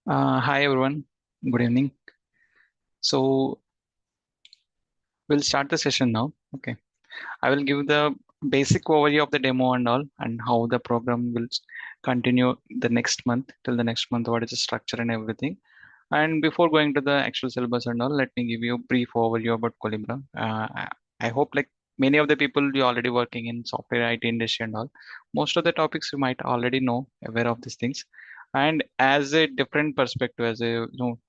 Hi everyone, good evening. So we'll start the session now. Okay, I will give the basic overview of the demo and all, and how the program will continue the next month till the next month. What is the structure and everything. And before going to the actual syllabus and all, let me give you a brief overview about Collibra. I hope like many of the people you already working in software IT industry and all, most of the topics you might already know, aware of these things. And as a different perspective, as a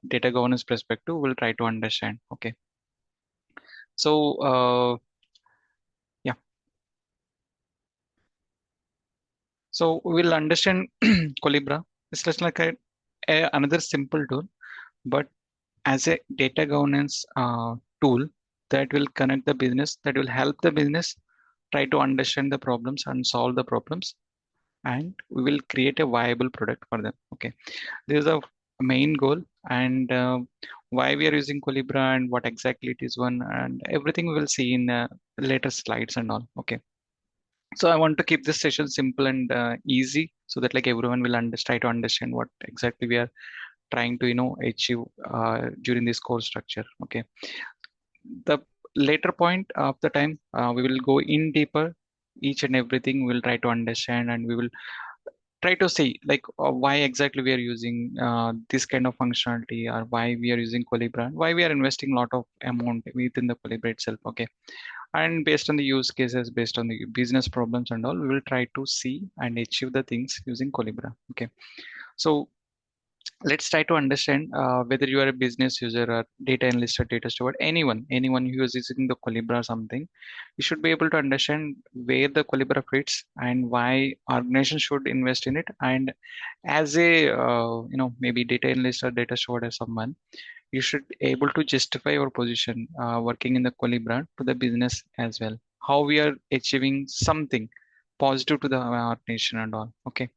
data governance perspective, we'll try to understand. Okay, so yeah, so we'll understand Collibra. It's just like another simple tool, but as a data governance tool that will connect the business, that will help the business try to understand the problems and solve the problems, and we will create a viable product for them. Okay, this is a main goal, and why we are using Collibra and what exactly it is one, and everything we will see in later slides and all. Okay, so I want to keep this session simple and easy so that like everyone will try to understand what exactly we are trying to achieve during this course structure. Okay, the later point of the time we will go in deeper, each and everything we'll try to understand, and we will try to see like why exactly we are using this kind of functionality, or why we are using Collibra, and why we are investing a lot of amount within the Collibra itself. Okay, and based on the use cases, based on the business problems and all, we will try to see and achieve the things using Collibra. Okay, so let's try to understand whether you are a business user or data analyst or data steward, anyone who is using the Collibra or something, you should be able to understand where the Collibra fits and why organizations should invest in it. And as a maybe data analyst or data steward or someone, you should able to justify your position working in the Collibra to the business as well, how we are achieving something positive to the organization and all. Okay,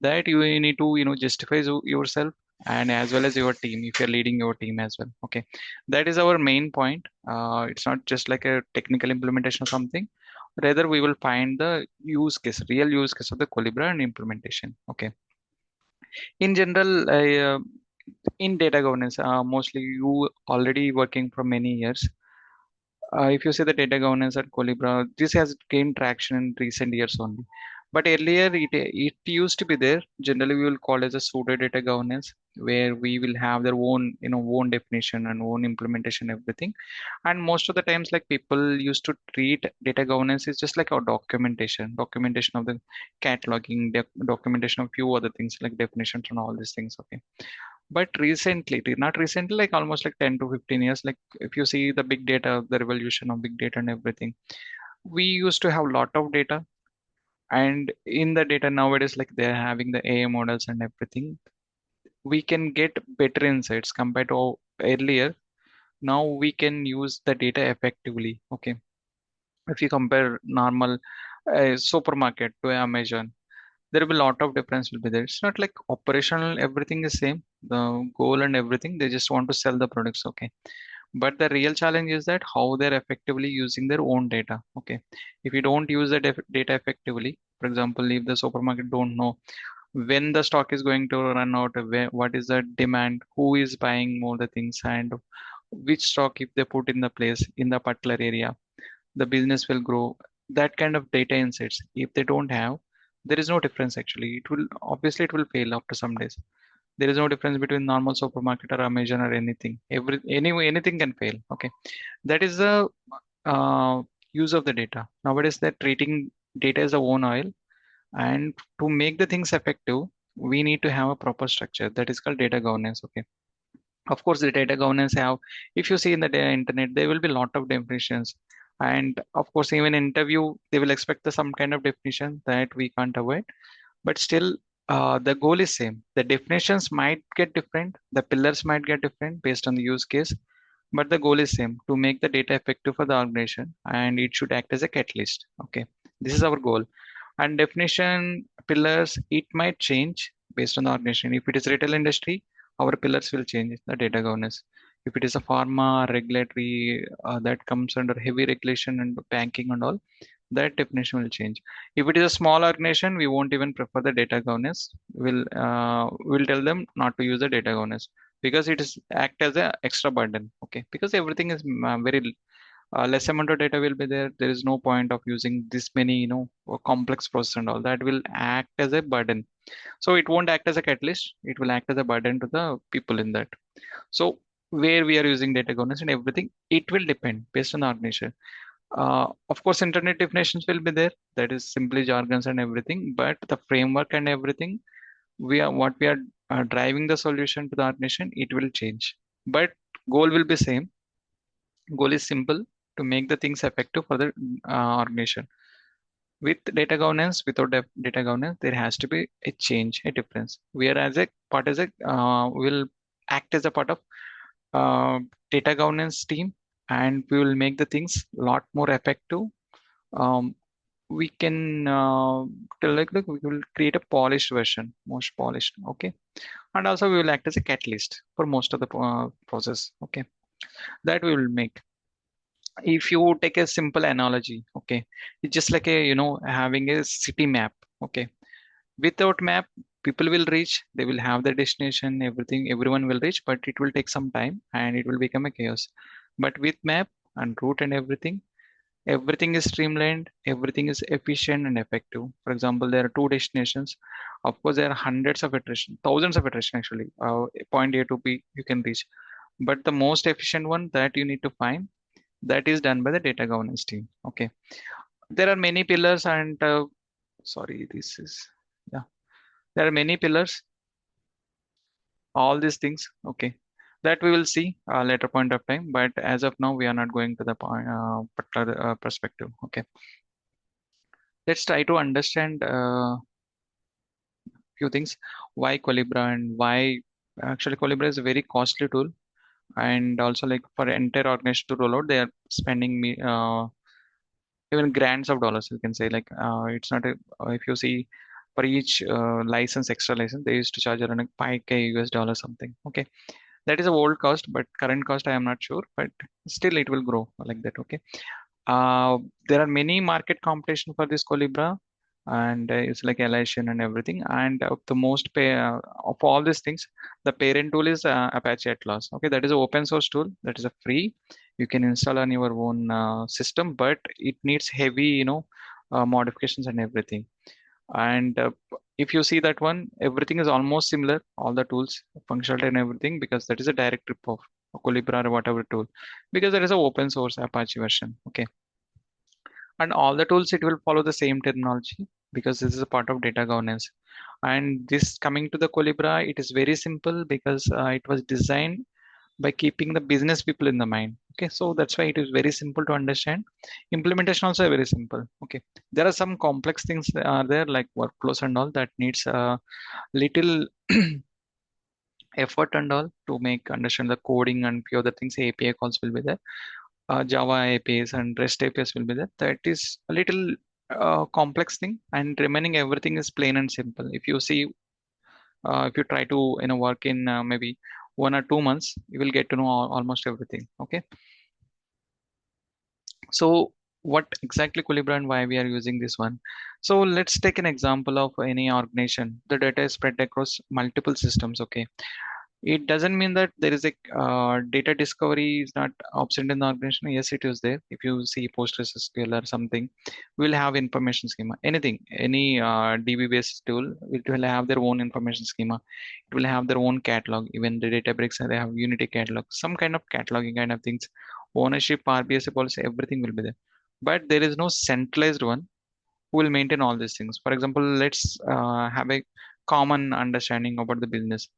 that you need to justify yourself, and as well as your team if you're leading your team as well. Okay, that is our main point. It's not just like a technical implementation or something, rather we will find the real use case of the Collibra and implementation. Okay, in general, in data governance, mostly you already working for many years. If you say the data governance at Collibra, this has gained traction in recent years only. But earlier, it used to be there. Generally, we will call it as a pseudo data governance, where we will have their own own definition and own implementation, everything. And most of the times, like people used to treat data governance is just like a documentation of the cataloging, documentation of few other things like definitions and all these things. Okay, but recently, not recently, like almost like 10 to 15 years, like if you see the big data, the revolution of big data and everything, we used to have a lot of data. And in the data nowadays, like they're having the AI models and everything, we can get better insights compared to earlier. Now we can use the data effectively. Okay. If you compare normal supermarket to Amazon, there will be a lot of difference will be there. It's not like operational, everything is same. The goal and everything, they just want to sell the products. Okay, but the real challenge is that how they're effectively using their own data. Okay, if you don't use the data effectively, for example, if the supermarket don't know when the stock is going to run out, what is the demand, who is buying more the things, and which stock if they put in the place in the particular area, the business will grow. That kind of data insights, if they don't have, there is no difference actually. It will obviously it will fail after some days. There is no difference between normal supermarket or Amazon or anything. Anything can fail. Okay, that is the uh, use of the data. Nowadays, they're treating data as a own oil, and to make the things effective, we need to have a proper structure that is called data governance. Okay, of course, the data governance have, if you see in the data internet, there will be a lot of definitions. And of course, even interview, they will expect some kind of definition that we can't avoid. But still, the goal is same. The definitions might get different, the pillars might get different based on the use case, but the goal is same, to make the data effective for the organization, and it should act as a catalyst. Okay, this is our goal. And definition pillars, it might change based on the organization. If it is retail industry, our pillars will change the data governance. If it is a pharma regulatory that comes under heavy regulation and banking and all, that definition will change. If it is a small organization, we won't even prefer the data governance. We'll tell them not to use the data governance because it is act as a extra burden. Okay, because everything is very less amount of data will be there. There is no point of using this many, complex process and all that will act as a burden. So it won't act as a catalyst. It will act as a burden to the people in that. So where we are using data governance and everything, it will depend based on the organization. Of course, internet definitions will be there. That is simply jargons and everything. But the framework and everything, we are driving the solution to the organization. It will change, but goal will be same. Goal is simple to make the things effective for the organization. With data governance, without data governance, there has to be a change, a difference. We are as a part as a will act as a part of uh, data governance team, and we will make the things a lot more effective. Um, we can tell like we will create a polished version, most polished. Okay, and also we will act as a catalyst for most of the process. Okay, that we will make. If you take a simple analogy, okay, it's just like a having a city map. Okay, without map, people will reach, they will have their destination, everything, everyone will reach, but it will take some time and it will become a chaos. But with map and route and everything is streamlined, everything is efficient and effective. For example, there are two destinations. Of course, there are hundreds of iteration, thousands of iteration actually. Point A to B you can reach, but the most efficient one that you need to find, that is done by the data governance team. Okay, there are many pillars and sorry, this is, yeah, there are many pillars, all these things. Okay, that we will see later point of time, but as of now we are not going to the point particular perspective. Okay, let's try to understand few things. Why Collibra and why actually Collibra is a very costly tool, and also like for entire organization to roll out, they are spending me even grants of dollars. You can say like it's not a, if you see for each license, extra license, they used to charge around like 5K US dollar something. Okay, that is a old cost, but current cost I am not sure, but still it will grow like that. Okay, there are many market competition for this Colibra, and it's like elation and everything. And the most pay of all these things, the parent tool is Apache Atlas. Okay, that is an open source tool. That is a free. You can install on your own system, but it needs heavy, modifications and everything. And if you see that one, everything is almost similar. All the tools, functionality and everything, because that is a direct rip of Colibra or whatever tool, because there is an open source Apache version. Okay, and all the tools, it will follow the same terminology because this is a part of data governance. And this coming to the Colibra, it is very simple because it was designed by keeping the business people in the mind. Okay, so that's why it is very simple to understand. Implementation also very simple. Okay, there are some complex things that are there like workflows and all that needs a little effort and all to make understand the coding, and few other things. API calls will be there, Java APIs and REST APIs will be there. That is a little complex thing, and remaining everything is plain and simple. If you see, if you try to work in maybe 1 or 2 months, you will get to know almost everything. Okay, so what exactly Colibra and why we are using this one? So let's take an example of any organization. The data is spread across multiple systems. Okay, it doesn't mean that there is a data discovery is not absent in the organization. Yes, it is there. If you see PostgreSQL or something, we'll have information schema. Anything, any DB-based tool, it will have their own information schema. It will have their own catalog. Even the Databricks, they have Unity catalog, some kind of cataloging kind of things. Ownership, RBS policy, everything will be there. But there is no centralized one who will maintain all these things. For example, let's have a common understanding about the business.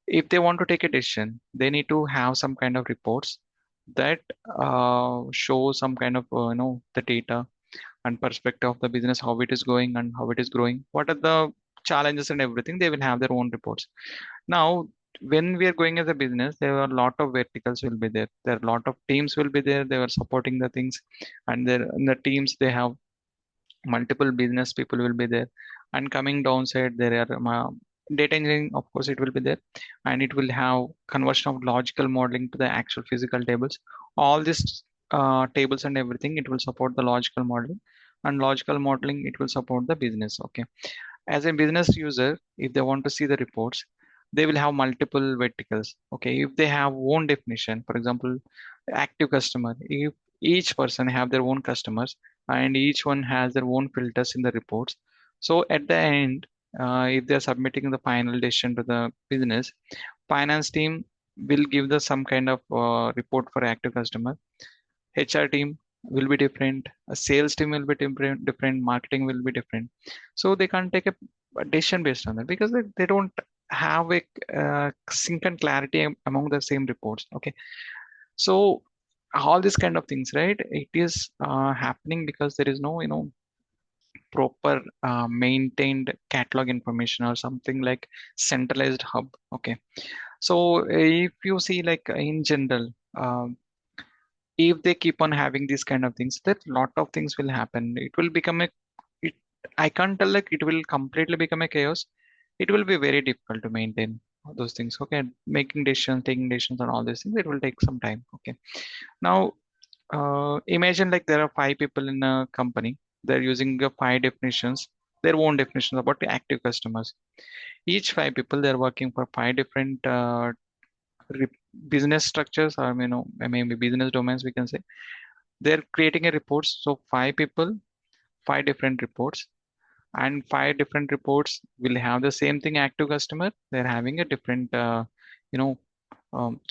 If they want to take a decision, they need to have some kind of reports that show some kind of the data and perspective of the business, how it is going and how it is growing, what are the challenges and everything. They will have their own reports. Now, when we are going as a business, there are a lot of verticals will be there. There are a lot of teams will be there. They are supporting the things, and there in the teams they have multiple business people will be there. And coming downside, there are data engineering, of course it will be there, and it will have conversion of logical modeling to the actual physical tables. All these tables and everything, it will support the logical modeling. and logical modeling, it will support the business. Okay. As a business user, if they want to see the reports, they will have multiple verticals. Okay. If they have own definition, for example, active customer, if each person have their own customers and each one has their own filters in the reports. So at the end, if they're submitting the final decision to the business, finance team will give the some kind of report for active customer. HR team will be different, a sales team will be different, marketing will be different. So they can't take a decision based on that because they don't have a sync and clarity among the same reports. Okay, so all these kind of things, right? It is happening because there is no, proper maintained catalog information or something like centralized hub. Okay, so if you see like in general, if they keep on having these kind of things, that lot of things will happen. It will become a, it, I can't tell like it will completely become a chaos. It will be very difficult to maintain all those things. Okay, making decisions, taking decisions, and all these things, it will take some time. Okay, now imagine like there are five people in a company. They're using five definitions, their own definitions about the active customers. Each five people, they're working for five different business structures, or maybe business domains, we can say. They're creating a report. So five people, five different reports, and five different reports will have the same thing. Active customer, they're having a different, you know,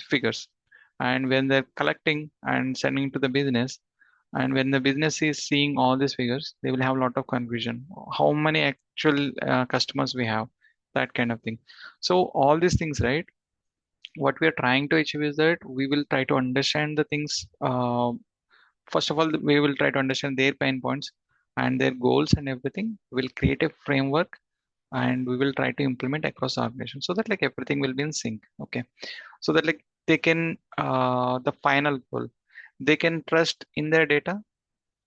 figures. And when they're collecting and sending to the business, and when the business is seeing all these figures, they will have a lot of confusion. How many actual customers we have, that kind of thing. So all these things, right? What we are trying to achieve is that we will try to understand the things. First of all, we will try to understand their pain points and their goals and everything. We'll create a framework and we will try to implement across the organization so that like everything will be in sync. Okay. So that like they can, the final goal, they can trust in their data.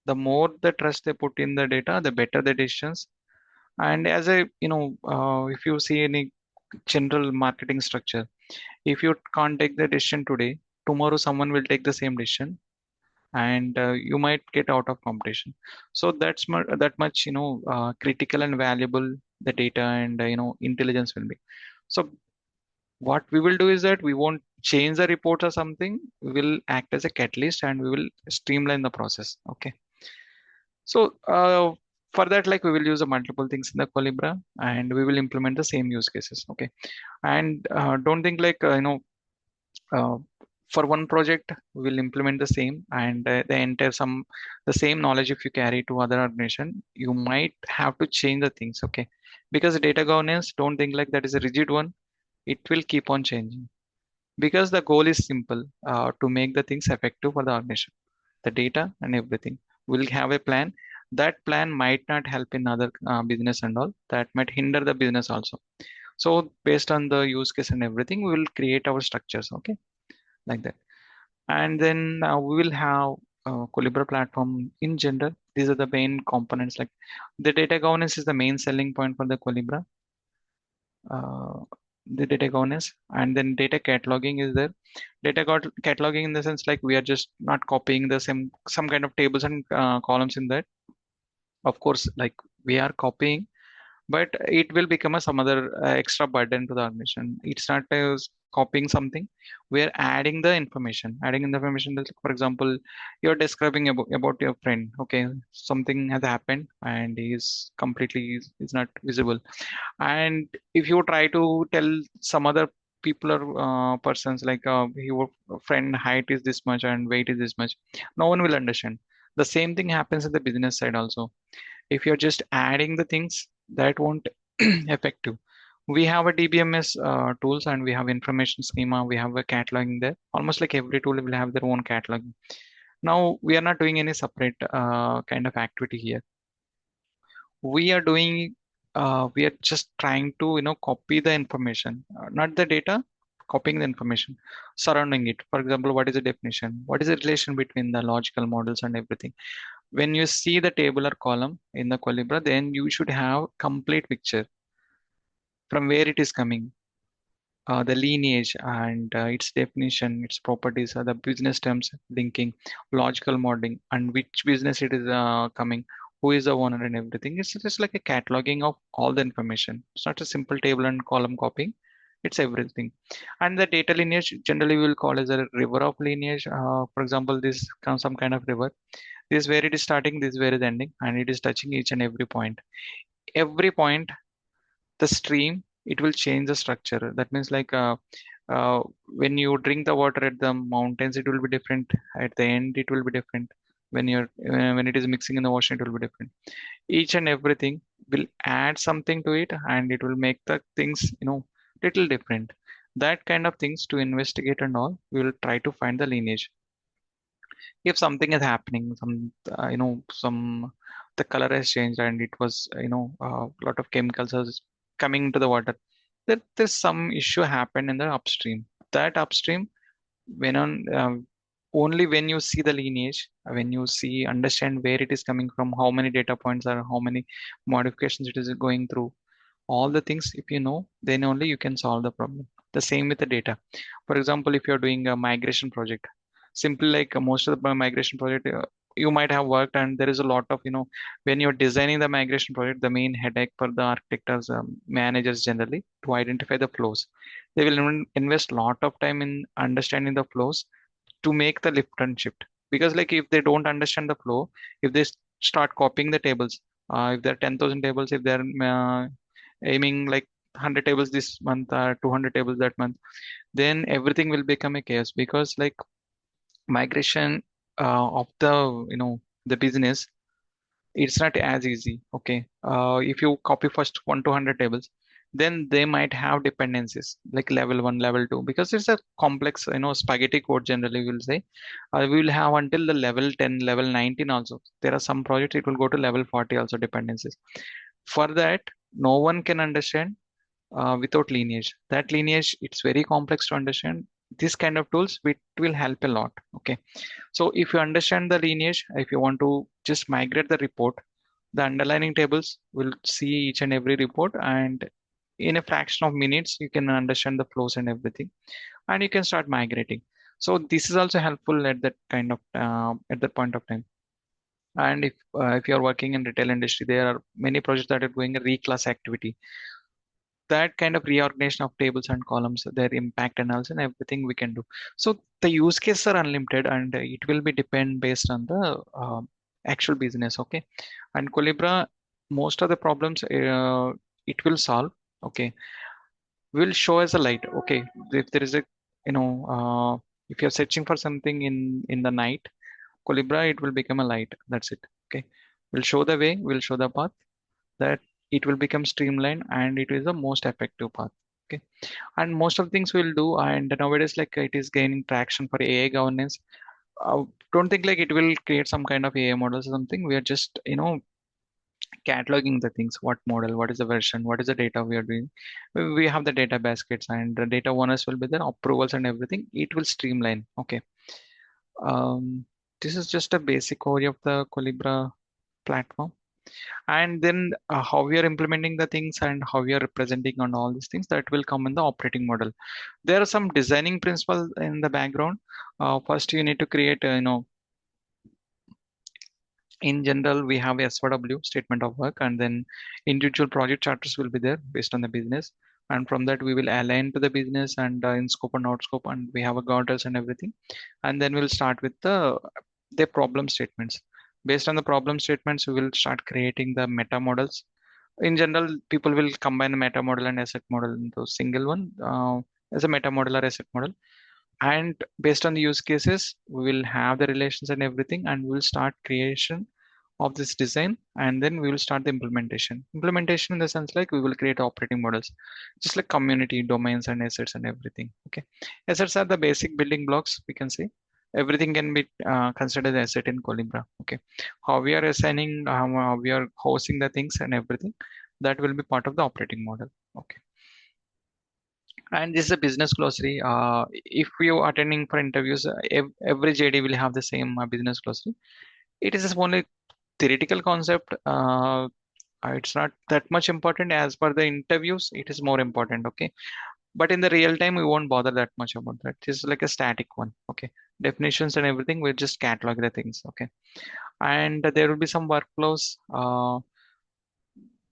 The more the trust they put in the data, the better the decisions. And as a, if you see any general marketing structure, if you can't take the decision today, tomorrow someone will take the same decision and you might get out of competition. So that much, critical and valuable the data and intelligence will be. So what we will do is that we won't change the report or something. We will act as a catalyst and we will streamline the process. Okay. So for that, like we will use the multiple things in the Collibra and we will implement the same use cases. Okay. And don't think like, uh, for one project we'll implement the same and they enter some the same knowledge. If you carry to other organization, you might have to change the things. Okay, because data governance, don't think like that is a rigid one. It will keep on changing because the goal is simple, to make the things effective for the organization, the data and everything. We'll have a plan. That plan might not help in other business and all, that might hinder the business also. So based on the use case and everything, we will create our structures. Okay, like that. And then we will have Collibra platform in general. These are the main components. Like the data governance is the main selling point for the Collibra. Uh, the data governance, and then data cataloging is there. Cataloging in the sense like we are just not copying the same some kind of tables and columns in that. Of course, like we are copying, but it will become a some other extra burden to the organization. It's not copying something. We are adding the information. Adding in the information, like, for example, you're describing about your friend. Okay, something has happened and he's completely is not visible. And if you try to tell some other people or persons like your friend height is this much and weight is this much, no one will understand. The same thing happens at the business side also. If you're just adding the things, that won't effective. We have a DBMS tools and we have information schema. We have a cataloging there. Almost like every tool will have their own cataloging. Now we are not doing any separate kind of activity here. We are doing, we are just trying to copy the information, not the data, copying the information surrounding it. For example, what is the definition? What is the relation between the logical models and everything? When you see the table or column in the Collibra, then you should have complete picture from where it is coming, the lineage and its definition, its properties, the business terms linking, logical modeling, and which business it is coming, who is the owner and everything. It's just like a cataloging of all the information. It's not a simple table and column copying. It's everything. And the data lineage generally we will call as a river of lineage. For example, this comes some kind of river. This is where it is starting, this is where it is ending, and it is touching each and every point. Every point, the stream, it will change the structure. That means like when you drink the water at the mountains, it will be different. At the end, it will be different. When it is mixing in the ocean, it will be different. Each and everything will add something to it, and it will make the things little different. That kind of things to investigate and all, we will try to find the lineage. If something is happening, some the color has changed and it was a lot of chemicals is coming into the water, there's some issue happened in the upstream. That upstream, when on only when you see the lineage, when you see understand where it is coming from, how many data points are, how many modifications it is going through, all the things if you know, then only you can solve the problem. The same with the data. For example, if you're doing a migration project, simply like most of the migration project, you might have worked, and there is a lot of when you're designing the migration project, the main headache for the architects, managers generally, to identify the flows. They will invest a lot of time in understanding the flows to make the lift and shift. Because like if they don't understand the flow, if they start copying the tables, if there are 10,000 tables, if they're aiming like 100 tables this month or 200 tables that month, then everything will become a chaos. Because like migration of the the business, it's not as easy. Okay, if you copy first 1 to 100 tables, then they might have dependencies like level 1, level 2, because it's a complex spaghetti code generally we'll say. We will have until the level 10, level 19 also. There are some projects it will go to level 40 also, dependencies. For that, no one can understand without lineage. That lineage, it's very complex to understand. This kind of tools it will help a lot. Okay, so if you understand the lineage, if you want to just migrate the report, the underlying tables will see each and every report, and in a fraction of minutes you can understand the flows and everything, and you can start migrating. So this is also helpful at that kind of at that point of time. And if you are working in retail industry, there are many projects that are doing a reclass activity. That kind of reorganization of tables and columns, their impact analysis and everything we can do. So the use cases are unlimited, and it will be depend based on the actual business. Okay, and Colibra, most of the problems it will solve. Okay, will show as a light. Okay, if there is a you know if you're searching for something in the night, Colibra, it will become a light. That's it. Okay, we'll show the way, we'll show the path, that it will become streamlined, and it is the most effective path. Okay, and most of the things we'll do, and nowadays like it is gaining traction for AI governance. uh, don't think like it will create some kind of AI models or something. We are just cataloging the things, what model, what is the version, what is the data we are doing. We have the data baskets, and the data owners will be there, approvals and everything, it will streamline. Okay, um, this is just a basic overview of the Colibra platform. And then how we are implementing the things and how we are representing on all these things, that will come in the operating model. There are some designing principles in the background. First you need to create in general we have a SOW, statement of work, and then individual project charters will be there based on the business. And from that we will align to the business, and in scope and out scope, and we have a guardrails and everything. And then we'll start with the problem statements. Based on the problem statements, we will start creating the meta models. In general, people will combine the meta model and asset model into a single one, as a meta model or asset model. And based on the use cases, we will have the relations and everything, and we will start creation of this design, and then we will start the implementation in the sense like we will create operating models, just like community domains and assets and everything. Okay, assets are the basic building blocks, we can say. Everything can be considered as asset in Colibra. Okay, how we are assigning, how we are hosting the things and everything, that will be part of the operating model. Okay, and this is a business glossary. If you are attending for interviews, every JD will have the same business glossary. It is only theoretical concept. It's not that much important. As per the interviews, it is more important. Okay, but in the real time, we won't bother that much about that. It's like a static one. Okay, definitions and everything, we'll just catalog the things. Okay, and there will be some workflows.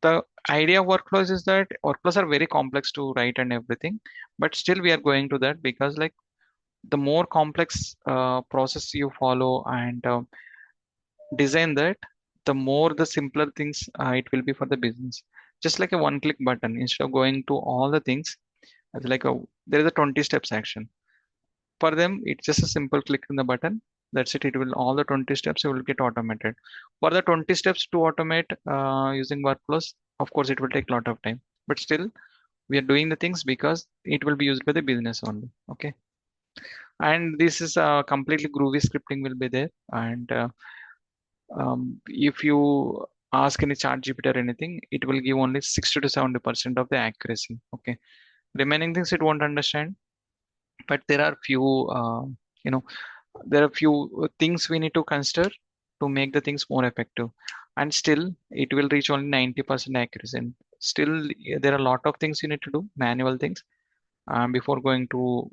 The idea of workflows is that workflows are very complex to write and everything, but still we are going to that because like the more complex process you follow and design that, the more the simpler things it will be for the business. Just like a one click button, instead of going to all the things, it's like there is a 20 steps action. For them, it's just a simple click in the button. That's it. It will all the 20 steps will get automated. For the 20 steps to automate using workflows, of course, it will take a lot of time. But still, we are doing the things because it will be used by the business only. Okay. And this is completely groovy scripting will be there. And if you ask any chat GPT or anything, it will give only 60 to 70% of the accuracy. Okay. Remaining things it won't understand. But there are few, you know, there are few things we need to consider to make the things more effective, and still it will reach only 90% accuracy, and still there are a lot of things you need to do, manual things, before going to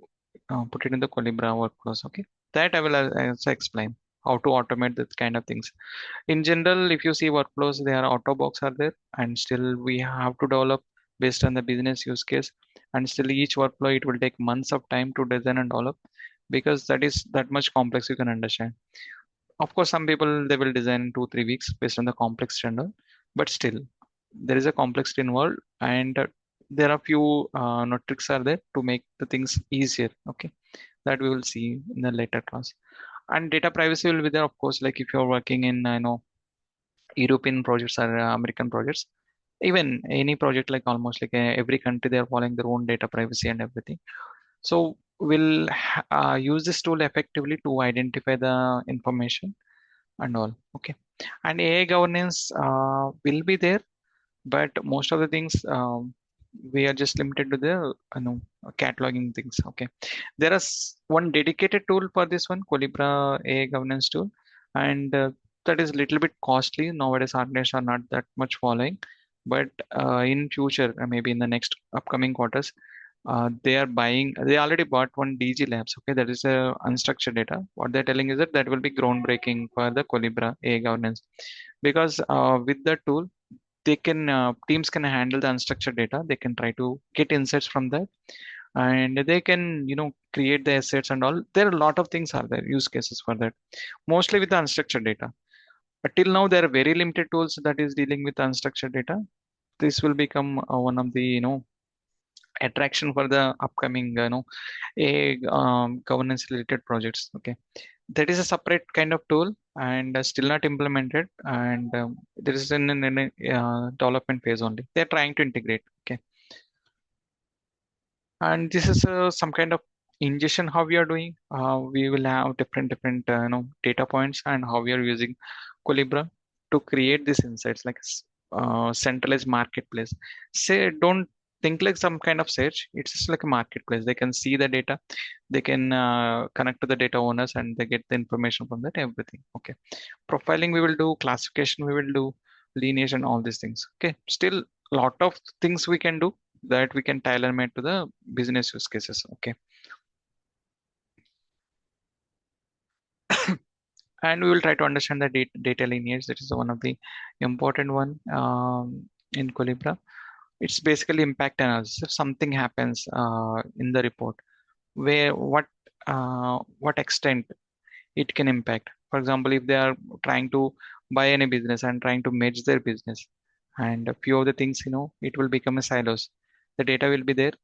put it in the Collibra workflows. Okay, that I will also explain how to automate that kind of things. In general, if you see workflows, there are auto box are there, and still we have to develop based on the business use case, and still each workflow it will take months of time to design and develop because that is that much complex you can understand. Of course, some people they will design in 2 3 weeks based on the complex standard, but still there is a complexity involved, and there are few tricks are there to make the things easier. Okay, that we will see in the later class. And data privacy will be there, of course. Like if you're working in, European projects or American projects, even any project, like almost like every country they are following their own data privacy and everything. So we'll use this tool effectively to identify the information and all. Okay, and AI governance will be there, but most of the things we are just limited to the cataloging things. Okay, there is one dedicated tool for this one, Colibra AI governance tool, and that is a little bit costly nowadays. Organizations are not that much following, but in future, maybe in the next upcoming quarters, they are buying. They already bought one DG Labs. Okay, that is a unstructured data. What they're telling is that that will be groundbreaking for the Colibra AI governance, because with the tool they can teams can handle the unstructured data. They can try to get insights from that, and they can create the assets and all. There are a lot of things are there, use cases for that, mostly with the unstructured data. But till now there are very limited tools that is dealing with unstructured data. This will become one of the attraction for the upcoming a governance related projects. Okay, that is a separate kind of tool, and still not implemented, and there is an development phase only. They're trying to integrate. Okay, and this is some kind of ingestion how we are doing. We will have different data points, and how we are using Colibra to create these insights like centralized marketplace. Say, don't think like some kind of search. It's just like a marketplace. They can see the data, they can connect to the data owners, and they get the information from that everything. Okay, profiling we will do, classification we will do, lineage and all these things. Okay, still lot of things we can do that we can tailor made to the business use cases. Okay, and we will try to understand the data lineage. That is one of the important one in Colibra. It's basically impact analysis. If something happens in the report, where what extent it can impact. For example, if they are trying to buy any business and trying to merge their business, and a few of the things, it will become a silos. The data will be there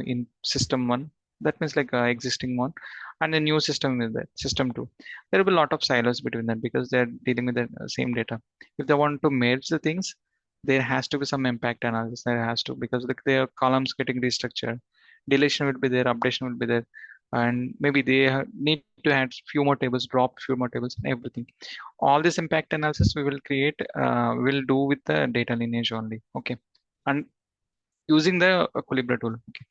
in system one. That means like existing one, and the new system is that system two. There will be a lot of silos between them because they are dealing with the same data. If they want to merge the things, there has to be some impact analysis. There has to, because like their columns getting restructured, deletion will be there, updation will be there, and maybe they need to add few more tables, drop few more tables, and everything. All this impact analysis we will create, will do with the data lineage only. Okay, and using the Colibra tool. Okay,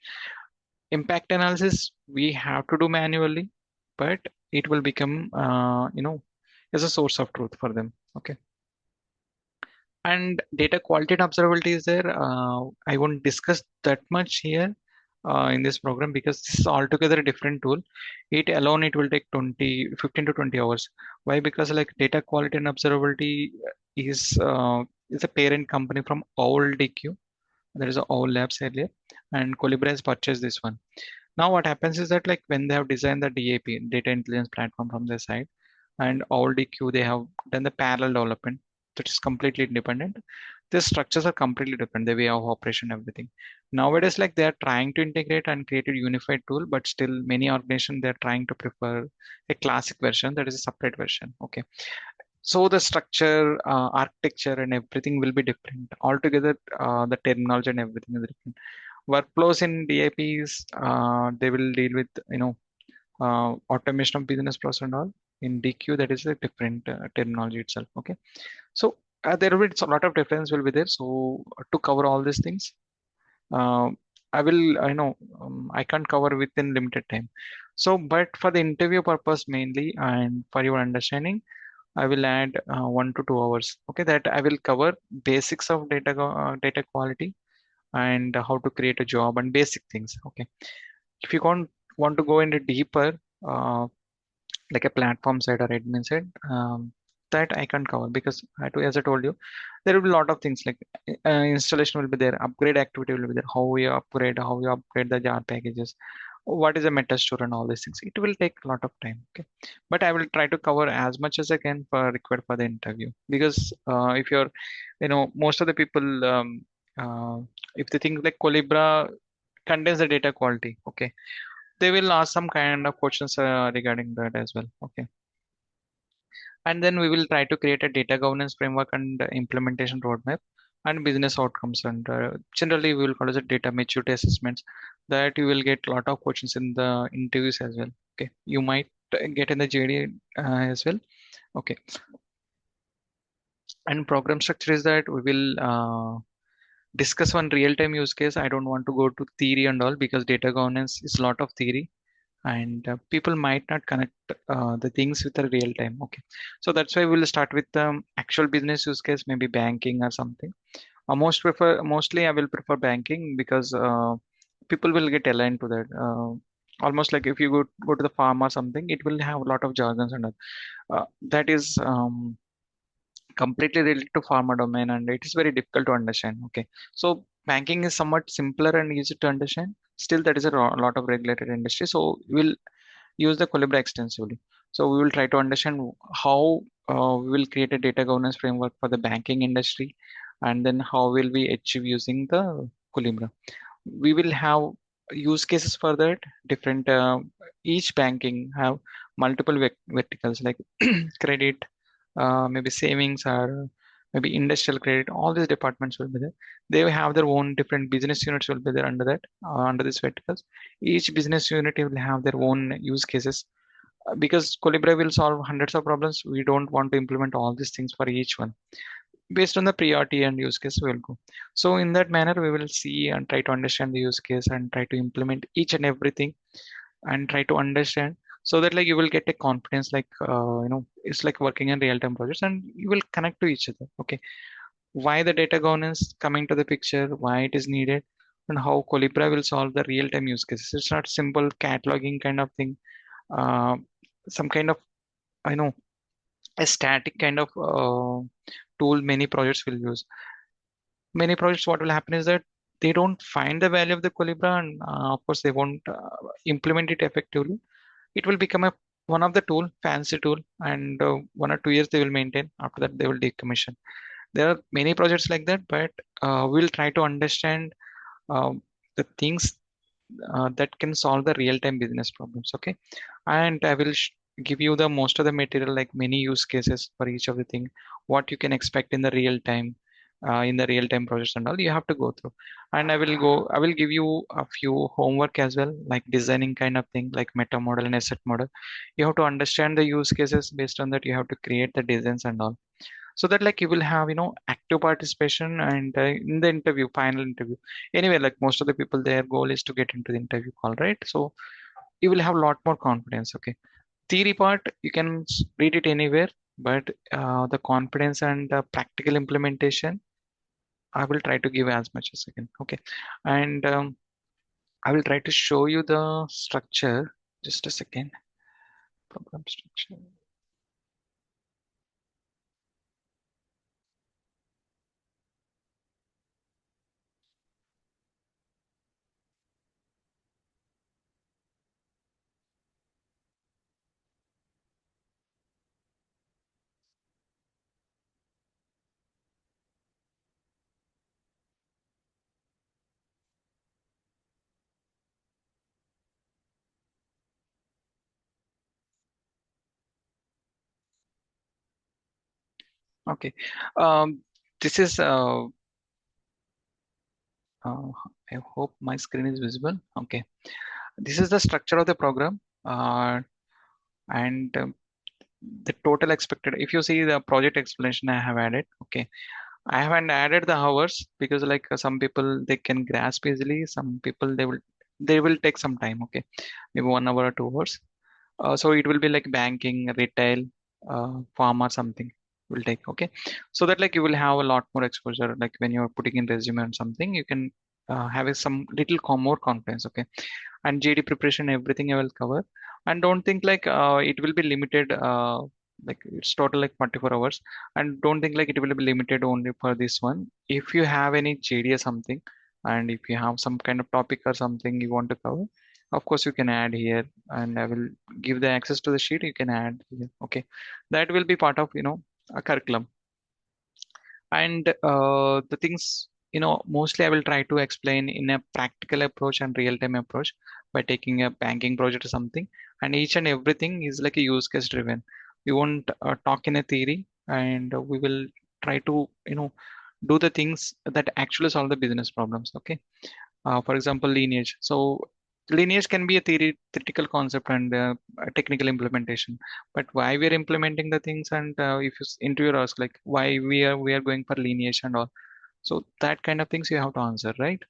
impact analysis we have to do manually, but it will become as a source of truth for them. Okay, and data quality and observability is there. I won't discuss that much here. in this program because this is altogether a different tool. It alone it will take 15 to 20 hours. Why? Because like data quality and observability is a parent company from old DQ. There is a old labs earlier, and Collibra has purchased this one. Now what happens is that like when they have designed the DAP, data intelligence platform from their side, and all DQ they have done the parallel development that is completely independent. The structures are completely different, the way of operation, everything. Nowadays, like they are trying to integrate and create a unified tool, but still many organizations they're trying to prefer a classic version that is a separate version. Okay, so the structure, architecture, and everything will be different altogether. The terminology and everything is different. Workflows in DAPs, they will deal with automation of business process and all. In DQ, that is a different terminology itself. Okay, so there will be a lot of difference will be there. So to cover all these things, uh, I know I can't cover within limited time. So, but for the interview purpose mainly and for your understanding, I will add 1 to 2 hours. Okay, that I will cover basics of data quality and how to create a job and basic things. Okay, if you can't want to go into deeper, uh, like a platform side or admin side, that I can't cover because as I told you, there will be a lot of things like installation will be there, upgrade activity will be there, how we upgrade the jar packages, what is a metastore and all these things. It will take a lot of time. Okay, but I will try to cover as much as I can for required for the interview because if you're, most of the people, uh, if they think like Colibra contains the data quality, okay, they will ask some kind of questions regarding that as well. Okay, and then we will try to create a data governance framework and implementation roadmap and business outcomes, and generally we will call it a data maturity assessments that you will get a lot of questions in the interviews as well. Okay, you might get in the JD as well. Okay, and program structure is that we will discuss one real-time use case. I don't want to go to theory and all because data governance is a lot of theory and people might not connect the things with the real time. Okay, so that's why we'll start with the actual business use case, maybe banking or something. Mostly I will prefer banking because people will get aligned to that. Almost like if you go to the farm or something, it will have a lot of jargons and all. That is completely related to pharma domain and it is very difficult to understand. Okay, so banking is somewhat simpler and easy to understand. Still, that is a lot of regulated industry, so we'll use the Collibra extensively. So we will try to understand how we will create a data governance framework for the banking industry, and then how will we achieve using the Collibra. We will have use cases for that. Different each banking have multiple verticals like credit, maybe savings, or maybe industrial credit. All these departments will be there. They will have their own different business units will be there under that under this verticals. Each business unit will have their own use cases. Because Colibri will solve hundreds of problems, we don't want to implement all these things for each one. Based on the priority and use case, we'll go. So in that manner, we will see and try to understand the use case and try to implement each and everything and try to understand so that like you will get a confidence like it's like working in real-time projects and you will connect to each other. Okay, why the data governance coming to the picture, why it is needed, and how Colibra will solve the real-time use cases. It's not simple cataloging kind of thing. uh, some kind of, I know, a static kind of tool many projects will use. Many projects, what will happen is that they don't find the value of the Colibra, and of course they won't implement it effectively. It will become a one of the tool, fancy tool, and 1 or 2 years they will maintain. After that, they will decommission. There are many projects like that, but we'll try to understand the things that can solve the real-time business problems. Okay, and I will give you the most of the material, like many use cases for each of the thing, what you can expect in the real time, in the real-time projects and all. You have to go through, and I will give you a few homework as well, like designing kind of thing, like meta model and asset model. You have to understand the use cases. Based on that, you have to create the designs and all, so that like you will have active participation and in the interview, final interview. Anyway, like most of the people, their goal is to get into the interview call, right? So you will have a lot more confidence. Okay, theory part you can read it anywhere, but the confidence and the practical implementation I will try to give as much as I can. Okay, and I will try to show you the structure. Just a second. Program structure. Okay. Um, this is uh, I hope my screen is visible. Okay. This is the structure of the program. And the total expected, if you see the project explanation I have added. Okay. I haven't added the hours because like some people they can grasp easily. Some people they will take some time. Okay. Maybe 1 hour or 2 hours. So it will be like banking, retail, pharma, something will take. Okay, so that like you will have a lot more exposure. Like when you're putting in resume and something, you can have some little more confidence. Okay, and JD preparation, everything I will cover. And don't think like it will be limited. Like it's total like 24 hours. And don't think like it will be limited only for this one. If you have any JD or something, and if you have some kind of topic or something you want to cover, of course you can add here, and I will give the access to the sheet. You can add here. Okay, that will be part of a curriculum. And the things mostly I will try to explain in a practical approach and real-time approach by taking a banking project or something. And each and everything is like a use case driven. We won't talk in a theory, and we will try to do the things that actually solve the business problems. Okay, for example, lineage. So lineage can be a theoretical concept and a technical implementation. But why we are implementing the things, and if you interviewer asks like why we are going for lineage and all, so that kind of things you have to answer, right?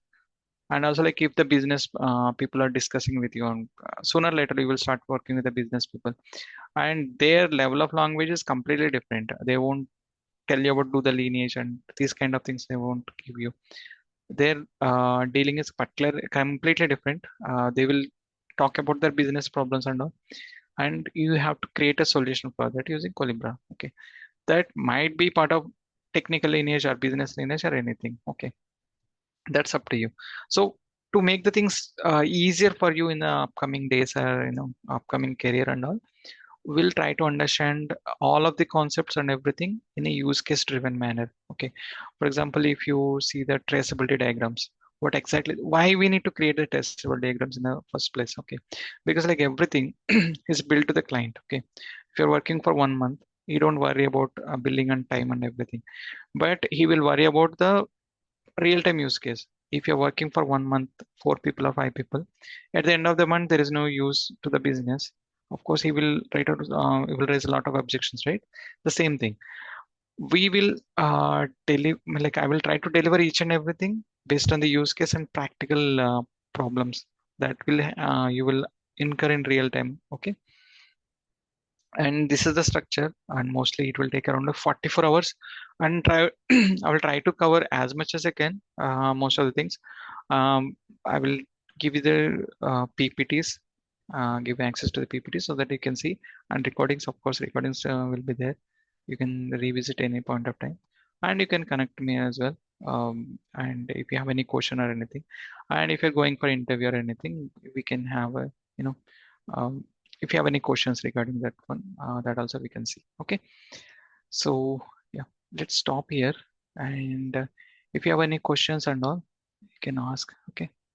And also like if the business people are discussing with you, on sooner or later you will start working with the business people, and their level of language is completely different. They won't tell you about do the lineage and these kind of things. They won't give you. Their dealing is completely different. They will talk about their business problems and all, and you have to create a solution for that using Collibra. Okay, that might be part of technical lineage or business lineage or anything. Okay, that's up to you. So to make the things easier for you in the upcoming days or upcoming career and all, we'll try to understand all of the concepts and everything in a use case driven manner. Okay, for example, if you see the traceability diagrams, what exactly why we need to create the traceable diagrams in the first place. Okay, because like everything is built to the client. Okay, if you're working for 1 month, you don't worry about billing and time and everything, but he will worry about the real time use case. If you're working for 1 month, 4 people or 5 people, at the end of the month there is no use to the business. Of course he will he will raise a lot of objections, right? The same thing, we will deliver, like I will try to deliver each and everything based on the use case and practical problems that will you will incur in real time. Okay, and this is the structure, and mostly it will take around 44 hours. And try I will try to cover as much as I can, most of the things. I will give you the PPTs, give access to the PPT so that you can see. And recordings, of course, recordings will be there. You can revisit any point of time, and you can connect me as well. And if you have any question or anything, and if you're going for interview or anything, we can have a, you know, um, if you have any questions regarding that one, that also we can see. Okay, so yeah, let's stop here. And if you have any questions and all, you can ask. Okay.